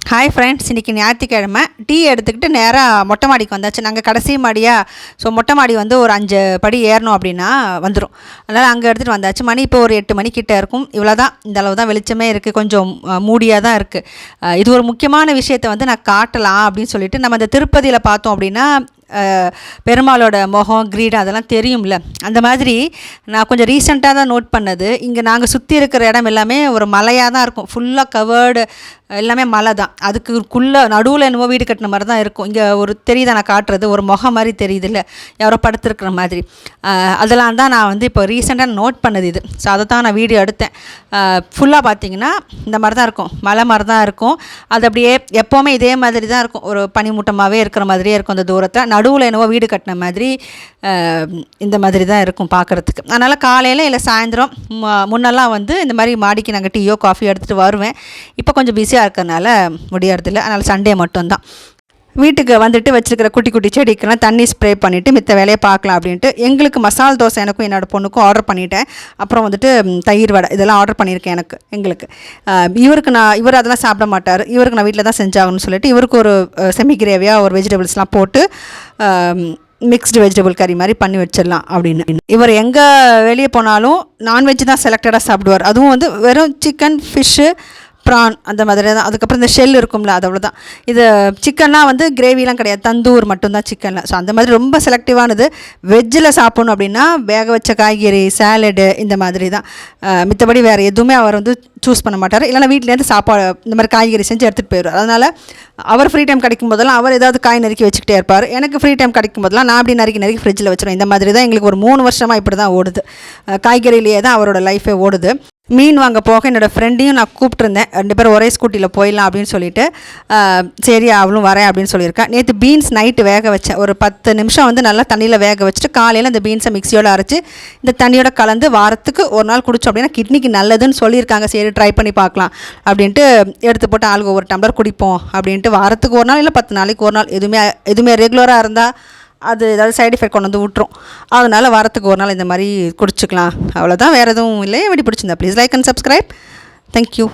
Hi friends, இன்றைக்கி ஞாயிற்றுக்கிழமை. Tea எடுத்துக்கிட்டு நேராக மொட்டை மாடிக்கு வந்தாச்சு. நாங்கள் கடைசி மாடியாக, ஸோ மொட்டை மாடி வந்து ஒரு 5 படி ஏறணும் அப்படின்னா வந்துடும். அதனால் அங்கே எடுத்துகிட்டு வந்தாச்சு. மணி இப்போ ஒரு 8 மணிக்கிட்ட இருக்கும். இவ்வளோ தான், இந்த அளவு தான் வெளிச்சமே இருக்குது, கொஞ்சம் மூடியாக தான் இருக்குது. இது ஒரு முக்கியமான விஷயத்தை வந்து நான் காட்டலாம் அப்படின்னு சொல்லிட்டு, நம்ம இந்த திருப்பதியில் பார்த்தோம் அப்படின்னா பெருமாளோட முகம் கிரீடம் அதெல்லாம் தெரியும்ல. அந்த மாதிரி நான் கொஞ்சம் ரீசெண்டாக தான் நோட் பண்ணது. இங்கே நாங்கள் சுற்றி இருக்கிற இடம் எல்லாமே ஒரு மலையாக தான் இருக்கும். ஃபுல்லாக கவர்டு, எல்லாமே மலை தான். அதுக்குள்ளே நடுவில் என்னவோ வீடு கட்டின மாதிரி தான் இருக்கும். இங்கே ஒரு தெரியுதா நான் காட்டுறது, ஒரு முகம் மாதிரி தெரியுது இல்லை, யாரோ படுத்துருக்கிற மாதிரி. அதெல்லாம் தான் நான் வந்து இப்போ ரீசெண்டாக நோட் பண்ணது இது. ஸோ அதை தான் நான் வீடியோ எடுத்தேன். ஃபுல்லாக பார்த்தீங்கன்னா இந்த மாதிரி தான் இருக்கும், மலை மாதிரி தான் இருக்கும். அது அப்படியே எப்போவுமே இதே மாதிரி தான் இருக்கும், ஒரு பனிமூட்டமாகவே இருக்கிற மாதிரியே இருக்கும். அந்த தூரத்தில் நடுவில் என்னவோ வீடு கட்டின மாதிரி இந்த மாதிரி தான் இருக்கும் பார்க்குறதுக்கு. அதனால் காலையில் இல்லை சாயந்தரம் முன்னெல்லாம் வந்து இந்த மாதிரி மாடிக்கு நாங்கள் டீயோ காஃபியோ எடுத்துகிட்டு வருவேன். இப்போ கொஞ்சம் பிஸியாக இருக்கிறதுனால முடியறதில்லை. அதனால் சண்டே மட்டும்தான். வீட்டுக்கு வந்துட்டு வச்சுருக்கிற குட்டி குட்டி செடிக்கெல்லாம் தண்ணி ஸ்ப்ரே பண்ணிவிட்டு மித்த வேலையை பார்க்கலாம் அப்படின்ட்டு எங்களுக்கு மசால் தோசை எனக்கும் என்னோடய பொண்ணுக்கும் ஆர்டர் பண்ணிவிட்டேன். அப்புறம் வந்துட்டு தயிர் வடை இதெல்லாம் ஆர்டர் பண்ணியிருக்கேன் எங்களுக்கு. இவர் அதெல்லாம் சாப்பிட மாட்டார். இவருக்கு நான் வீட்டில் தான் செஞ்சாகணும்னு சொல்லிட்டு இவருக்கு ஒரு செமி கிரேவியாக ஒரு வெஜிடபிள்ஸ்லாம் போட்டு மிக்ஸ்டு வெஜிடபிள் கறி மாதிரி பண்ணி வச்சிடலாம் அப்படின்னு. இவர் எங்கே வெளியே போனாலும் நான்வெஜ் தான் செலக்டடாக சாப்பிடுவார். அதுவும் வந்து வெறும் சிக்கன், ஃபிஷ்ஷு, ப்ரான் அந்த மாதிரி தான். அதுக்கப்புறம் இந்த ஷெல் இருக்கும்ல, அது அவ்வளோதான். இது சிக்கன்லாம் வந்து கிரேவிலாம் கிடையாது, தந்தூர் மட்டும்தான் சிக்கனில். ஸோ அந்த மாதிரி ரொம்ப செலக்டிவானது. வெஜ்ஜில் சாப்பிட்ணும் அப்படின்னா வேக வச்ச காய்கறி, சாலடு இந்த மாதிரி தான். மித்தபடி வேறு எதுவுமே அவர் வந்து சூஸ் பண்ண மாட்டார். இல்லைனா வீட்டிலேருந்து சாப்பாடு இந்த மாதிரி காய்கறி செஞ்சு எடுத்துகிட்டு போயிடுவார். அதனால் அவர் ஃப்ரீ டைம் கிடைக்கும் போதெல்லாம் அவர் ஏதாவது காய் நறுக்கி வச்சுக்கிட்டே இருப்பார். எனக்கு ஃப்ரீ டைம் கிடைக்கும் போதெல்லாம் நான் அப்படி நறுக்கி ஃப்ரிட்ஜில் வச்சுருவேன். இந்த மாதிரி தான் எங்களுக்கு ஒரு 3 வருஷமாக இப்படி தான் ஓடுது. காய்கறியிலேயே தான் அவரோட லைஃபே ஓடுது. மீன் வாங்க போக என்னோடய ஃப்ரெண்டையும் நான் கூப்பிட்ருந்தேன். 2 பேரும் ஒரே ஸ்கூட்டியில் போயிடலாம் அப்படின்னு சொல்லிட்டு, சரி அவளும் வரேன் அப்படின்னு சொல்லியிருக்கேன். நேற்று பீன்ஸ் நைட்டு வேக வச்சேன். ஒரு 10 நிமிஷம் வந்து நல்லா தண்ணியில் வேக வச்சுட்டு காலையில் அந்த பீன்ஸை மிக்சியோடு அரைச்சி இந்த தண்ணியோட கலந்து வாரத்துக்கு ஒரு நாள் குடித்தோம் அப்படின்னா கிட்னிக்கு நல்லதுன்னு சொல்லியிருக்காங்க. சரி ட்ரை பண்ணி பார்க்கலாம் அப்படின்ட்டு எடுத்து போட்டு ஆளுக்கு ஒவ்வொரு டம்ளர் குடிப்போம் அப்படின்ட்டு. வாரத்துக்கு ஒரு நாள் இல்லை 10 நாளைக்கு ஒரு நாள், எதுவுமே ரெகுலராக இருந்தால் அது ஏதாவது சைடு எஃபெக்ட் கொண்டு வந்து விட்டுரும். அதனால் வாரத்துக்கு ஒரு நாள் இந்த மாதிரி குடிச்சிக்கலாம், அவ்வளோதான். வேறு எதுவும் இல்லை. எப்படி பிடிச்சிருந்தா please like and subscribe. Thank you.